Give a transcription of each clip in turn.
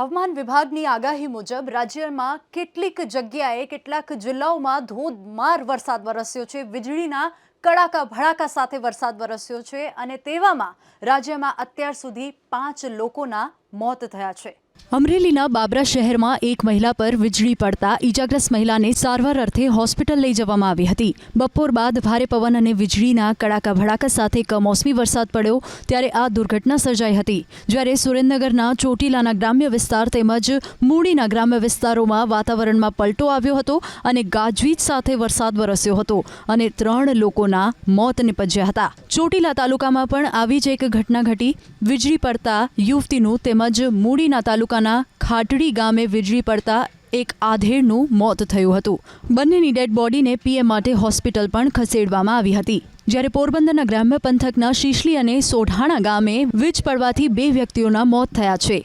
હવામાન વિભાગની આગાહી મુજબ રાજ્યમાં કેટલીક જગ્યાએ કેટલાક જિલ્લાઓમાં ધોધમાર વરસાદ વરસ્યો છે। વીજળીના કડાકા ભડાકા સાથે વરસાદ વરસ્યો છે અને તેવામાં રાજ્યમાં અત્યાર સુધી 5 લોકોના મોત થયા છે। અમરેલીના બાબરા શહેરમાં એક મહિલા પર વીજળી પડતા ઈજાગ્રસ્ત મહિલાને સારવાર અર્થે હોસ્પિટલ લઈ જવામાં આવી હતી। બપોર બાદ ભારે પવન અને વીજળીના કડાકા ભડાકા સાથે કમોસમી વરસાદ પડ્યો ત્યારે આ દુર્ઘટના સર્જાઈ હતી। જ્યારે સુરેન્દ્રનગરના ચોટીલાના ગ્રામ્ય વિસ્તાર તેમજ મૂડીના ગ્રામ્ય વિસ્તારોમાં વાતાવરણમાં પલટો આવ્યો હતો અને ગાજવીજ સાથે વરસાદ વરસ્યો હતો અને 3 લોકોના મોત નિપજ્યા હતા। ચોટીલા તાલુકામાં પણ આવી જ એક ઘટના ઘટી। વીજળી પડતા યુવતીનું તેમજ મૂડીના તાલુકાના ખાટડી ગામે વીજળી પડતા એક આધેડનું મોત થયું હતું। બંનેની ડેડ બોડીને પીએમ માટે હોસ્પિટલ પણ ખસેડવામાં આવી હતી। જ્યારે પોરબંદરના ગ્રામ્ય પંથકના શીશલી અને સોઢાણા ગામે વીજ પડવાથી 2 વ્યક્તિઓના મોત થયા છે।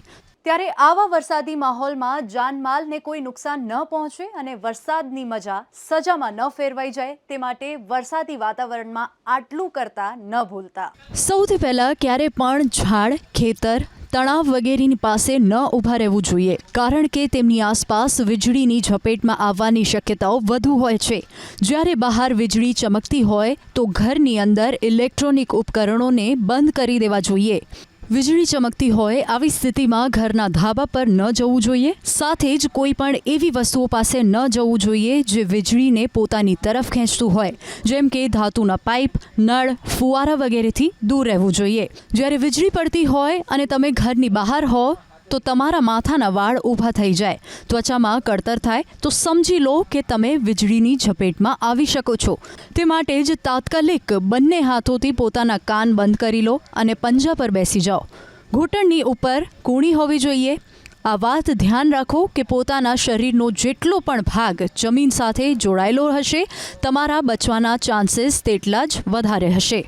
ત્યારે આવા વરસાદી માહોલમાં જાનમાલને કોઈ નુકસાન ન પહોંચે અને વરસાદની મજા સજામાં ન ફેરવાઈ જાય તે માટે વરસાદી વાતાવરણમાં આટલું કરતા ન ભૂલતા। સૌથી પહેલા ક્યારે પણ ઝાડ, ખેતર, તણાવ વગેરેની પાસે ન ઊભા રહેવું જોઈએ કારણ કે તેમની આસપાસ વીજળીની ઝપેટમાં આવવાની શક્યતાઓ વધુ હોય છે। જ્યારે બહાર વીજળી ચમકતી હોય તો ઘરની અંદર ઇલેક્ટ્રોનિક ઉપકરણોને બંધ કરી દેવા જોઈએ। વીજળી ચમકતી હોય આવી સ્થિતિમાં ઘરના ધાબા પર ન જવું જોઈએ। સાથે જ કોઈ પણ એવી વસ્તુઓ પાસે ન જવું જોઈએ જે વીજળીને પોતાની તરફ ખેંચતું હોય જેમ કે ધાતુના પાઇપ, નળ, ફુવારા વગેરેથી દૂર રહેવું જોઈએ। જ્યારે વીજળી પડતી હોય અને તમે ઘરની બહાર હો તો તમારા માથાના વાળ ઊભા થઈ જાય, ત્વચામાં કળતર થાય તો સમજી લો કે તમે વીજળીની ઝપેટમાં આવી શકો છો। તે માટે જ તાત્કાલિક બંને હાથોથી પોતાના કાન બંધ કરી લો અને પંજા પર બેસી જાઓ। ઘૂંટણની ઉપર કૂણી હોવી જોઈએ। આ વાત ધ્યાન રાખો કે પોતાના શરીરનો જેટલો પણ ભાગ જમીન સાથે જોડાયેલો હશે તમારા બચવાના ચાન્સીસ તેટલા જ વધારે હશે।